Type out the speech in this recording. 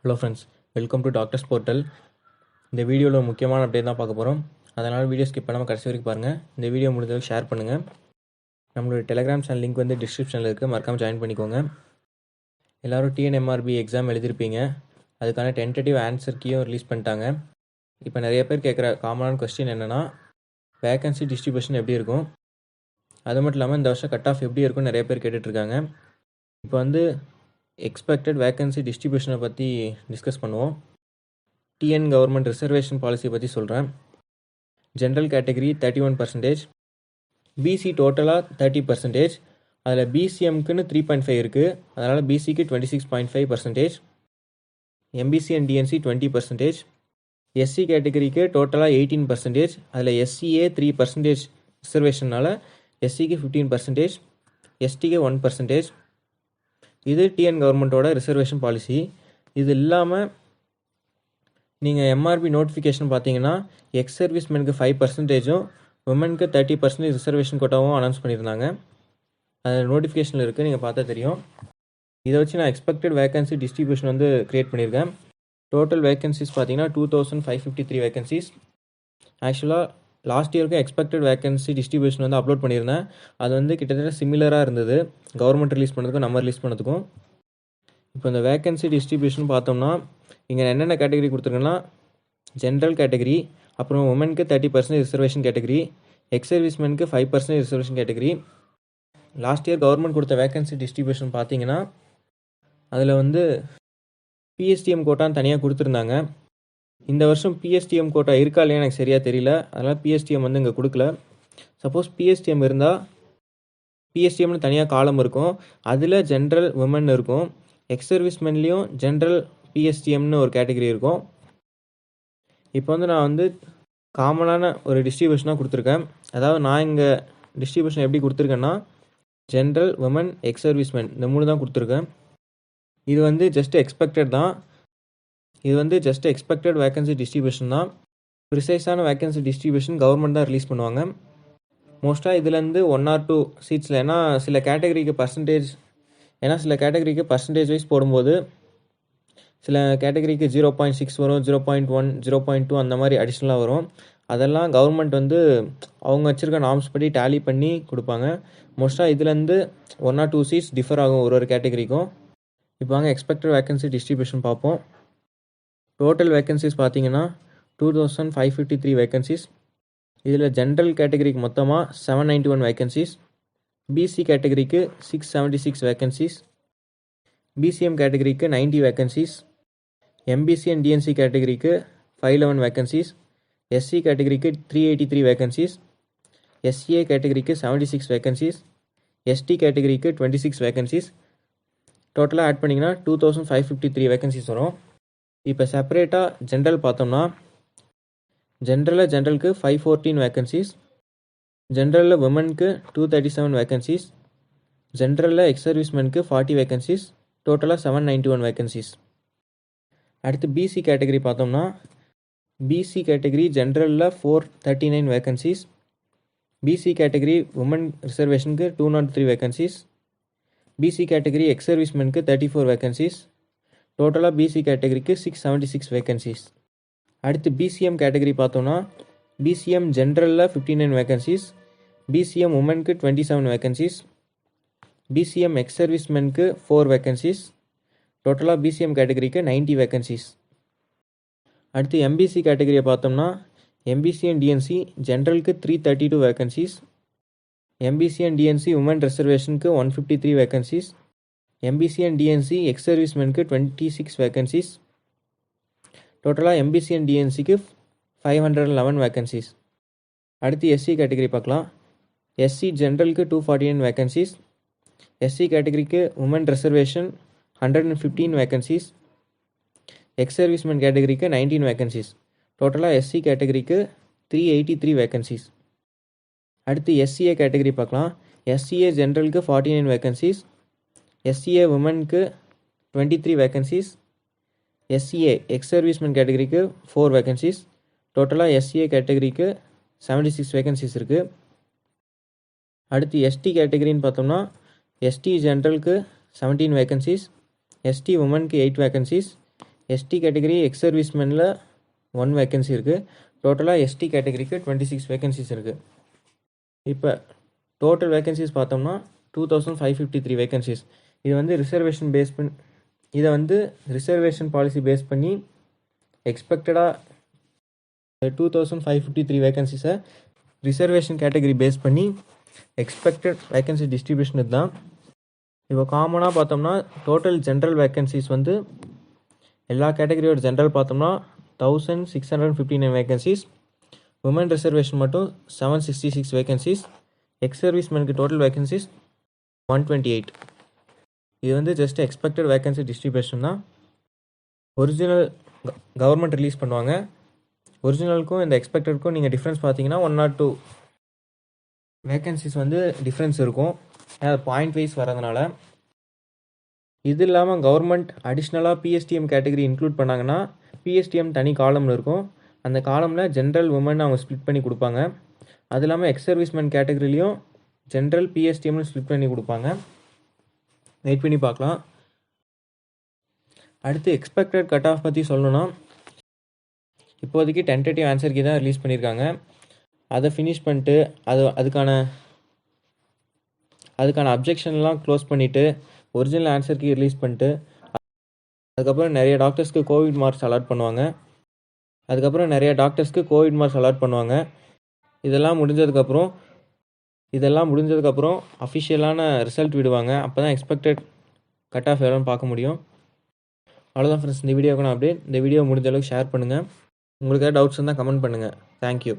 Hello friends, welcome to doctors portal. இந்த வீடியோவில் முக்கியமான அப்டேட் தான் பார்க்க போகிறோம். அதனால் வீடியோ ஸ்கிப் பண்ணாமல் கடைசி வரைக்கும் பாருங்கள். இந்த வீடியோ முடிஞ்சளவுக்கு ஷேர் பண்ணுங்கள். நம்மளோட டெலிகிராம் சேனல் லிங்க் வந்து டிஸ்கிரிப்ஷனில் இருக்குது, மறக்காமல் ஜாயின் பண்ணிக்கோங்க. எல்லோரும் டிஎன்எம்ஆர்பி எக்ஸாம் எழுதிருப்பீங்க. அதுக்கான டென்டேட்டிவ் ஆன்சர் கீயும் ரிலீஸ் பண்ணிட்டாங்க. இப்போ நிறைய பேர் கேட்குற காமனான கொஸ்டின் என்னென்னா, வேகன்சி டிஸ்ட்ரிபியூஷன் எப்படி இருக்கும், அது மட்டும் இல்லாமல் இந்த வருஷம் கட் ஆஃப் எப்படி இருக்கும்னு நிறைய பேர் கேட்டுட்ருக்காங்க. இப்போ வந்து எக்ஸ்பெக்டட் வேகன்சி டிஸ்ட்ரிபியூஷனை பற்றி டிஸ்கஸ் பண்ணுவோம். டிஎன் கவர்மெண்ட் ரிசர்வேஷன் பாலிசியை பற்றி சொல்கிறேன். ஜென்ரல் கேட்டகரி 31%, பிசி டோட்டலாக 30%. அதில் பிசிஎம்க்குன்னு 3.5 இருக்குது, அதனால் பிசிக்கு 26.5%, எம்பிசி அண்ட் டிஎன்சி 20%, எஸ்சி கேட்டகரிக்கு டோட்டலாக 18%, அதில் எஸ்சிஏ 3% ரிசர்வேஷனால் எஸ்சிக்கு 15%, எஸ்டிக்கு 1%. இது டிஎன் கவர்மெண்ட்டோட ரிசர்வேஷன் பாலிசி. இது இல்லாமல் நீங்கள் எம்ஆர்பி நோட்டிஃபிகேஷன் பார்த்தீங்கன்னா எக்ஸ் சர்வீஸ்மெனுக்கு 5%, உமனுக்கு 30% ரிசர்வேஷன் கோட்டாவும் அனௌன்ஸ் பண்ணியிருந்தாங்க. அது நோட்டிஃபிகேஷனில் இருக்குது, நீங்கள் பார்த்தா தெரியும். இதை வச்சு நான் எக்ஸ்பெக்டட் வேகன்சி டிஸ்ட்ரிபியூஷன் வந்து க்ரியேட் பண்ணியிருக்கேன். டோட்டல் வேகன்சிஸ் பார்த்தீங்கன்னா 2553 வேகன்சிஸ். ஆக்சுவலாக லாஸ்ட் இயருக்கு எக்ஸ்பெக்டட் வேகன்சி டிஸ்ட்ரிபியூஷன் வந்து அப்லோட் பண்ணியிருந்தேன். அது வந்து கிட்டத்தட்ட சிமிலராக இருந்தது, கவர்மெண்ட் ரிலீஸ் பண்ணதுக்கும் நம்ம ரிலீஸ் பண்ணதுக்கும். இப்போ இந்த வேகன்சி டிஸ்ட்ரிபியூஷன் பார்த்தோம்னா இங்கே என்னென்ன கேட்டகரி கொடுத்துருக்கேன்னா, ஜென்ரல் கேட்டகரி, அப்புறம் உமனுக்கு 30% ரிசர்வேஷன் கேட்டகரி, எக்ஸ் சர்வீஸ்மெனுக்கு 5% reservation category. Last year government கொடுத்த வேகன்சி டிஸ்ட்ரிபியூஷன் பார்த்தீங்கன்னா அதில் வந்து பிஎஸ்டிஎம் கோட்டான்னு தனியாக கொடுத்துருந்தாங்க. இந்த வருஷம் பிஎஸ்டிஎம் கோட்டா இருக்கா இல்லையா எனக்கு சரியாக தெரியல, அதனால் பிஎஸ்டிஎம் வந்து இங்கே கொடுக்கல. சப்போஸ் பிஎஸ்டிஎம் இருந்தால் பிஎஸ்டிஎம்னு தனியாக காலம் இருக்கும், அதில் ஜென்ரல் உமன் இருக்கும். எக்ஸ் சர்வீஸ்மென்லேயும் ஜென்ரல் பிஎஸ்டிஎம்னு ஒரு கேட்டகரி இருக்கும். இப்போ வந்து நான் வந்து காமனான ஒரு டிஸ்ட்ரிபியூஷனாக கொடுத்துருக்கேன். அதாவது நான் இங்கே டிஸ்ட்ரிபியூஷன் எப்படி கொடுத்துருக்கேன்னா, ஜென்ரல் உமன் எக்ஸ் சர்வீஸ்மென் இந்த 3 தான் கொடுத்துருக்கேன். இது வந்து ஜஸ்ட் எக்ஸ்பெக்டட் தான். இது வந்து ஜஸ்ட் எக்ஸ்பெக்டட் வேகன்சி டிஸ்ட்ரிபியூஷன் தான். ப்ரிசைஸான வேகன்சி டிஸ்ட்ரிபியூஷன் கவர்மெண்ட் தான் ரிலீஸ் பண்ணுவாங்க. மோஸ்ட்டாக இதுலேருந்து 1 or 2 சீட்ஸில், ஏன்னா சில கேட்டகரிக்கு பர்சன்டேஜ் வைஸ் போடும்போது சில கேட்டகரிக்கு 0.6 வரும், 0.1, 0.2 அந்த மாதிரி அடிஷ்னலாக வரும். அதெல்லாம் கவர்மெண்ட் வந்து அவங்க வச்சுருக்க நார்ம்ஸ் படி டேலி பண்ணி கொடுப்பாங்க. மோஸ்ட்டாக இதுலேருந்து 1 or 2 சீட்ஸ் டிஃபர் ஆகும் ஒரு கேட்டகரிக்கும். இப்போ வாங்க எக்ஸ்பெக்டட் வேகன்சி டிஸ்ட்ரிபியூஷன் பார்ப்போம். டோட்டல் வேகன்சிஸ் பார்த்தீங்கன்னா 2553 வேகன்சிஸ். இதில் ஜென்ரல் கேட்டகரிக்கு மொத்தமாக 791 வேகன்சிஸ், பிசி கேட்டகரிக்கு 676 வேகன்சிஸ், பிசிஎம் கேட்டகரிக்கு 90 வேகன்சிஸ், எம்பிசி அண்ட் டிஎன்சி கேட்டகரிக்கு 511 வேகன்சிஸ், எஸ்சி கேட்டகரிக்கு 383 வேகன்சிஸ், எஸ்சிஏ கேட்டகரிக்கு 76 வேகன்சிஸ், எஸ்டி கேட்டகரிக்கு 26 வேகன்சிஸ். டோட்டலாக ஆட் பண்ணிங்கன்னா 2553 வேகன்சிஸ் வரும். இப்போ செப்பரேட்டாக ஜென்ரல் பார்த்தோம்னா, ஜென்ரலுக்கு 514 வேகன்சிஸ், ஜென்ரலில் உமனுக்கு 237 வேகன்சிஸ், ஜென்ரலில் எக்ஸ் சர்வீஸ்மெனுக்கு 40 வேகன்சிஸ், டோட்டலாக 791 வேகன்சிஸ். அடுத்து பிசி கேட்டகரி பார்த்தோம்னா, பிசி கேட்டகரி ஜென்ரலில் 439 வேகன்சிஸ், பிசி கேட்டகரி உமன் ரிசர்வேஷனுக்கு 203 வேகன்சிஸ், பிசி கேட்டகரி எக்ஸ் சர்வீஸ்மெனுக்கு 34 வேகன்சிஸ், டோட்டலாக பிசி கேட்டகரிக்கு 676 வேகன்சிஸ். அடுத்து பிசிஎம் கேட்டகரி பார்த்தோம்னா, பிசிஎம் ஜென்ரலில் 59 வேகன்சிஸ், பிசிஎம் உமனுக்கு 27 வேகன்சிஸ், பிசிஎம் எக்ஸ் சர்வீஸ்மெனுக்கு 4 வேகன்சிஸ், டோட்டலாக பிசிஎம் கேட்டகரிக்கு 90 வேகன்சிஸ். அடுத்து எம்பிசி கேட்டகரியை பார்த்தோம்னா, எம்பிசி அண்ட் டிஎன்சி ஜென்ரலுக்கு 332 vacancies, MBC and DNC women ரிசர்வேஷனுக்கு 153 vacancies, MBC and DNC ex சர்வீஸ்மெனுக்கு 26 வேகன்சிஸ், டோட்டலாக எம்பிசி அண்ட் டிஎன்சிக்கு 511 வேகன்சிஸ். அடுத்து எஸ்சி கேட்டகரி பார்க்கலாம். எஸ்சி ஜென்ரலுக்கு 249 வேகன்சிஸ், எஸ்சி கேட்டகரிக்கு women reservation 115 vacancies, ex servicemen கேட்டகரிக்கு 19 வேகன்சிஸ். டோட்டலாக எஸ்சி கேட்டகரிக்கு 383 வேகன்சிஸ். அடுத்து எஸ்சிஏ கேட்டகரி பார்க்கலாம். எஸ்சிஏ ஜென்ரலுக்கு 49 வேகன்சிஸ், எஸ்சிஏ உமனுக்கு 23 வேகன்சிஸ், எஸ்சிஏ எக்ஸ் சர்வீஸ்மென் கேட்டகரிக்கு 4 வேகன்சிஸ். டோட்டலாக எஸ்சிஏ கேட்டகரிக்கு 76 வேகன்சிஸ் இருக்குது. அடுத்து எஸ்டி கேட்டகரின்னு பார்த்தோம்னா, எஸ்டி ஜென்ரலுக்கு 17 வேகன்சிஸ், எஸ்டி உமனுக்கு 8 வேகன்சிஸ், எஸ்டி கேட்டகரி எக்ஸ் சர்வீஸ்மேனில் 1 வேக்கன்சி இருக்குது. டோட்டலாக எஸ்டி கேட்டகரிக்கு 26 வேக்கன்சிஸ் இருக்குது. இப்போ டோட்டல் வேக்கன்சிஸ் பார்த்தோம்னா 2553 வேக்கன்சிஸ். இது வந்து ரிசர்வேஷன் பேஸ் பண்ணி இதை வந்து ரிசர்வேஷன் பாலிசி பேஸ் பண்ணி எக்ஸ்பெக்டடாக 2553 வேக்கன்சிஸை ரிசர்வேஷன் கேட்டகரி பேஸ் பண்ணி எக்ஸ்பெக்டட் வேக்கன்சி டிஸ்ட்ரிபியூஷன் இதுதான். இப்போ காமனாக பார்த்தோம்னா டோட்டல் ஜென்ரல் வேக்கன்சிஸ் வந்து எல்லா கேட்டகரியோட ஜென்ரல் பார்த்தோம்னா 1659 வேக்கன்சிஸ். உமன் ரிசர்வேஷன் மட்டும் 766 வேக்கன்சிஸ். எக்ஸ் சர்வீஸ்மேனுக்கு டோட்டல் வேக்கன்சிஸ் 128. இது வந்து ஜஸ்ட் எக்ஸ்பெக்டட் வேக்கன்சி டிஸ்ட்ரிபியூஷன் தான். ஒரிஜினல் கவர்மெண்ட் ரிலீஸ் பண்ணுவாங்க. ஒரிஜினலுக்கும் இந்த எக்ஸ்பெக்டடுக்கும் நீங்கள் டிஃப்ரென்ஸ் பார்த்தீங்கன்னா 1 or 2 வேக்கன்சிஸ் வந்து டிஃப்ரென்ஸ் இருக்கும். பாயிண்ட் வைஸ் வரதுனால. இது இல்லாமல் கவர்மெண்ட் அடிஷ்னலாக பிஎஸ்டிஎம் கேட்டகரி இன்க்ளூட் பண்ணாங்கன்னா பிஎஸ்டிஎம் தனி காலமில் இருக்கும். அந்த காலமில் ஜென்ரல் உமன் அவங்க ஸ்ப்ளிட் பண்ணி கொடுப்பாங்க. அது இல்லாமல் எக்ஸ் சர்வீஸ்மேன் கேட்டகரிலையும் ஜென்ரல் பிஎஸ்டிஎம்னு ஸ்ப்ளிட் பண்ணி கொடுப்பாங்க. வெயிட் பண்ணி பார்க்கலாம். அடுத்து எக்ஸ்பெக்டட் கட் ஆஃப் பற்றி சொல்லணும்னா இப்போதைக்கு டென்டேட்டிவ் ஆன்சருக்கு தான் ரிலீஸ் பண்ணியிருக்காங்க. அதை ஃபினிஷ் பண்ணிட்டு அதுக்கான அப்ஜெக்ஷன்லாம் க்ளோஸ் பண்ணிவிட்டு ஒரிஜினல் ஆன்சருக்கு ரிலீஸ் பண்ணிட்டு அதுக்கப்புறம் நிறைய டாக்டர்ஸ்க்கு கோவிட் மார்க்ஸ் அலாட் பண்ணுவாங்க. இதெல்லாம் முடிஞ்சதுக்கப்புறம் அஃபிஷியலான ரிசல்ட் விடுவாங்க. அப்போ தான் எக்ஸ்பெக்டட் கட் ஆஃப் எவ்வளோன்னு பார்க்க முடியும். அவ்வளோதான் ஃப்ரெண்ட்ஸ், இந்த வீடியோக்கான அப்டேட். இந்த வீடியோ முடிஞ்ச அளவுக்கு ஷேர் பண்ணுங்கள். உங்களுக்கு ஏதாவது டவுட்ஸ் இருந்தால் கமெண்ட் பண்ணுங்கள். தேங்க்யூ.